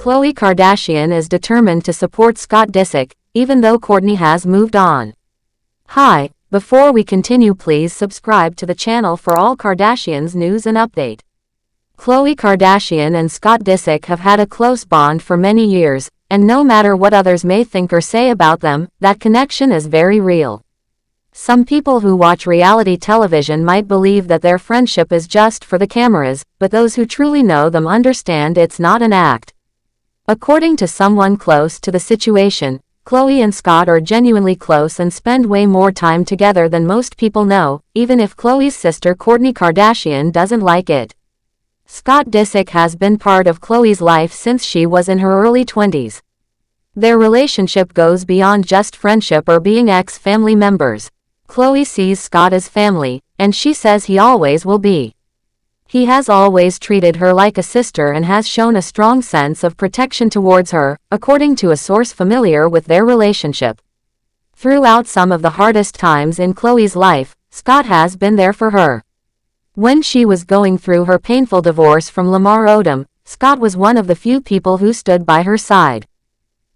Khloe Kardashian is determined to support Scott Disick, even though Kourtney has moved on. Hi, before we continue, please subscribe to the channel for all Kardashians news and update. Khloe Kardashian and Scott Disick have had a close bond for many years, and no matter what others may think or say about them, that connection is very real. Some people who watch reality television might believe that their friendship is just for the cameras, but those who truly know them understand it's not an act. According to someone close to the situation, Khloe and Scott are genuinely close and spend way more time together than most people know, even if Khloe's sister Kourtney Kardashian doesn't like it. Scott Disick has been part of Khloe's life since she was in her early 20s. Their relationship goes beyond just friendship or being ex-family members. Khloe sees Scott as family, and she says he always will be. He has always treated her like a sister and has shown a strong sense of protection towards her, according to a source familiar with their relationship. Throughout some of the hardest times in Khloe's life, Scott has been there for her. When she was going through her painful divorce from Lamar Odom, Scott was one of the few people who stood by her side.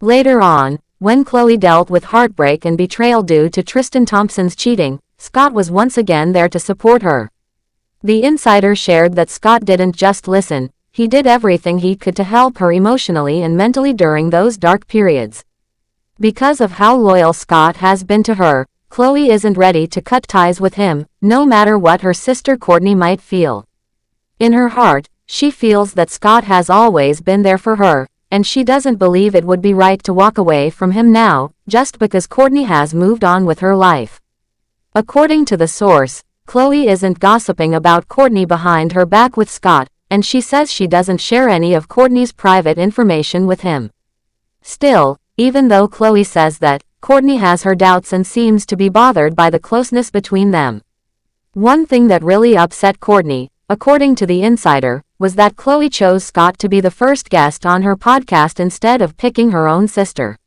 Later on, when Khloe dealt with heartbreak and betrayal due to Tristan Thompson's cheating, Scott was once again there to support her. The insider shared that Scott didn't just listen, he did everything he could to help her emotionally and mentally during those dark periods. Because of how loyal Scott has been to her, Khloe isn't ready to cut ties with him, no matter what her sister Kourtney might feel. In her heart, she feels that Scott has always been there for her, and she doesn't believe it would be right to walk away from him now, just because Kourtney has moved on with her life. According to the source, Khloe isn't gossiping about Kourtney behind her back with Scott, and she says she doesn't share any of Kourtney's private information with him. Still, even though Khloe says that, Kourtney has her doubts and seems to be bothered by the closeness between them. One thing that really upset Kourtney, according to the insider, was that Khloe chose Scott to be the first guest on her podcast instead of picking her own sister.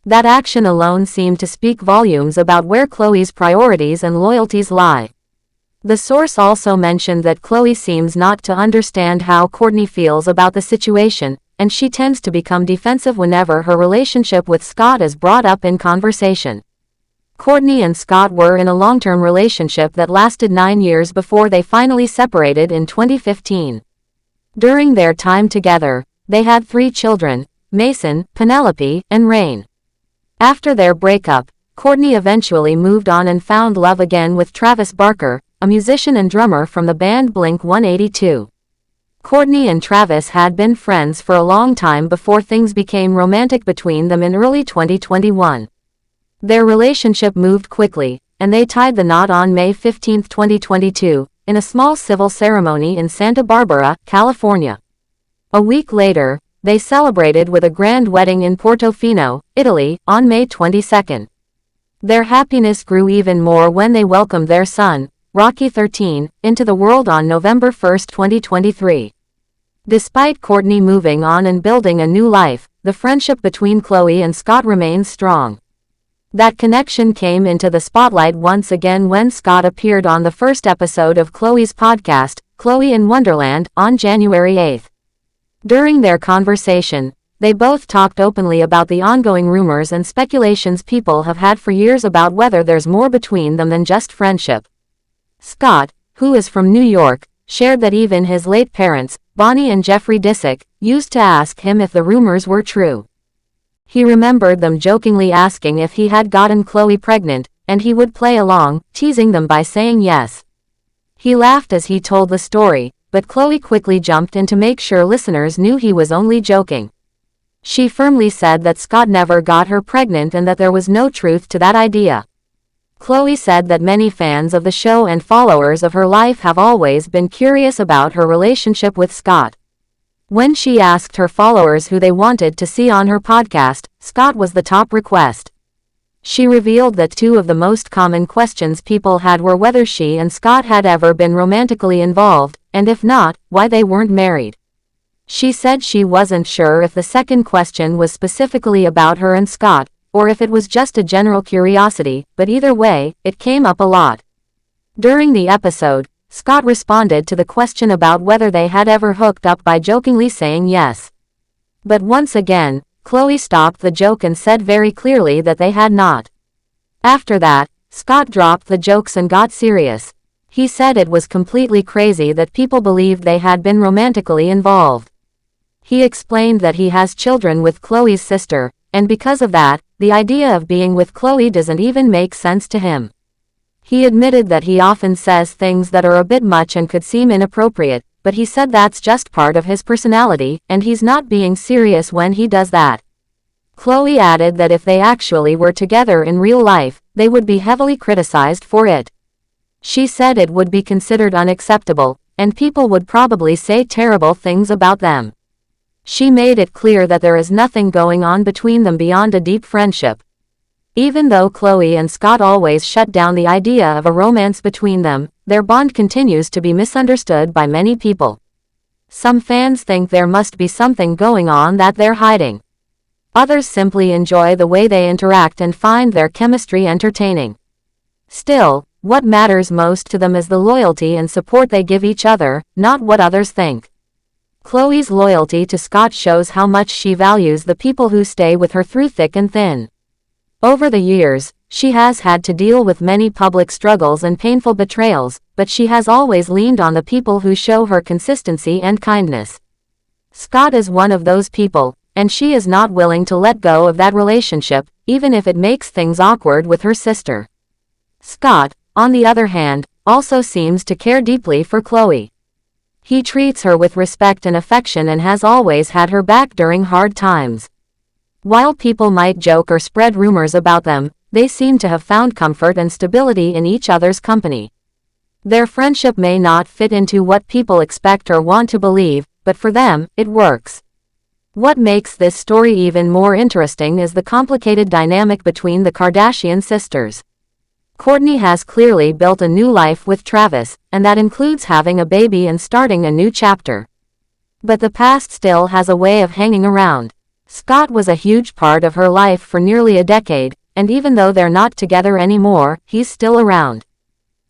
That action alone seemed to speak volumes about where Khloe's priorities and loyalties lie. The source also mentioned that Khloe seems not to understand how Kourtney feels about the situation, and she tends to become defensive whenever her relationship with Scott is brought up in conversation. Kourtney and Scott were in a long-term relationship that lasted 9 years before they finally separated in 2015. During their time together, they had 3 children, Mason, Penelope, and Rain. After their breakup, Kourtney eventually moved on and found love again with Travis Barker, a musician and drummer from the band Blink-182. Kourtney and Travis had been friends for a long time before things became romantic between them in early 2021. Their relationship moved quickly, and they tied the knot on May 15, 2022, in a small civil ceremony in Santa Barbara, California. A week later, they celebrated with a grand wedding in Portofino, Italy, on May 22. Their happiness grew even more when they welcomed their son, Rocky 13, into the world on November 1, 2023. Despite Kourtney moving on and building a new life, the friendship between Khloe and Scott remains strong. That connection came into the spotlight once again when Scott appeared on the first episode of Khloe's podcast, Khloe in Wonderland, on January 8. During their conversation, they both talked openly about the ongoing rumors and speculations people have had for years about whether there's more between them than just friendship. Scott, who is from New York, shared that even his late parents, Bonnie and Jeffrey Disick, used to ask him if the rumors were true. He remembered them jokingly asking if he had gotten Khloe pregnant, and he would play along, teasing them by saying yes. He laughed as he told the story, but Khloe quickly jumped in to make sure listeners knew he was only joking. She firmly said that Scott never got her pregnant and that there was no truth to that idea. Khloe said that many fans of the show and followers of her life have always been curious about her relationship with Scott. When she asked her followers who they wanted to see on her podcast, Scott was the top request. She revealed that 2 of the most common questions people had were whether she and Scott had ever been romantically involved, and if not, why they weren't married. She said she wasn't sure if the second question was specifically about her and Scott, or if it was just a general curiosity, but either way, it came up a lot. During the episode, Scott responded to the question about whether they had ever hooked up by jokingly saying yes. But once again, Khloe stopped the joke and said very clearly that they had not. After that, Scott dropped the jokes and got serious. He said it was completely crazy that people believed they had been romantically involved. He explained that he has children with Khloe's sister, and because of that, the idea of being with Khloe doesn't even make sense to him. He admitted that he often says things that are a bit much and could seem inappropriate, but he said that's just part of his personality, and he's not being serious when he does that. Khloe added that if they actually were together in real life, they would be heavily criticized for it. She said it would be considered unacceptable, and people would probably say terrible things about them. She made it clear that there is nothing going on between them beyond a deep friendship. Even though Khloe and Scott always shut down the idea of a romance between them, their bond continues to be misunderstood by many people. Some fans think there must be something going on that they're hiding. Others simply enjoy the way they interact and find their chemistry entertaining. Still, what matters most to them is the loyalty and support they give each other, not what others think. Khloe's loyalty to Scott shows how much she values the people who stay with her through thick and thin. Over the years, she has had to deal with many public struggles and painful betrayals, but she has always leaned on the people who show her consistency and kindness. Scott is one of those people, and she is not willing to let go of that relationship, even if it makes things awkward with her sister. Scott, on the other hand, also seems to care deeply for Khloe. He treats her with respect and affection and has always had her back during hard times. While people might joke or spread rumors about them, they seem to have found comfort and stability in each other's company. Their friendship may not fit into what people expect or want to believe, but for them, it works. What makes this story even more interesting is the complicated dynamic between the Kardashian sisters. Kourtney has clearly built a new life with Travis, and that includes having a baby and starting a new chapter. But the past still has a way of hanging around. Scott was a huge part of her life for nearly a decade, and even though they're not together anymore, he's still around.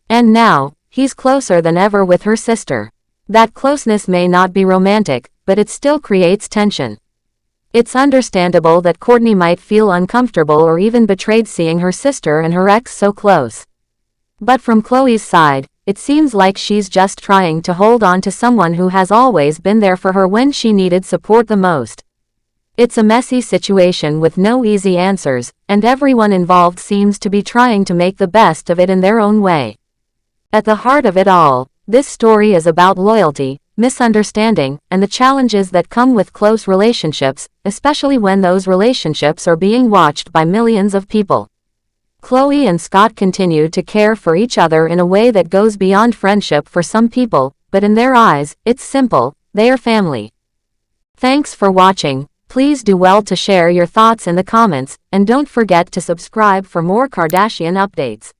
And now, he's closer than ever with her sister. That closeness may not be romantic, but it still creates tension. It's understandable that Kourtney might feel uncomfortable or even betrayed seeing her sister and her ex so close. But from Khloe's side, it seems like she's just trying to hold on to someone who has always been there for her when she needed support the most. It's a messy situation with no easy answers, and everyone involved seems to be trying to make the best of it in their own way. At the heart of it all, this story is about loyalty, misunderstanding, and the challenges that come with close relationships, especially when those relationships are being watched by millions of people. Khloe and Scott continue to care for each other in a way that goes beyond friendship for some people, but in their eyes, it's simple: they are family. Thanks for watching. Please do well to share your thoughts in the comments, and don't forget to subscribe for more Kardashian updates.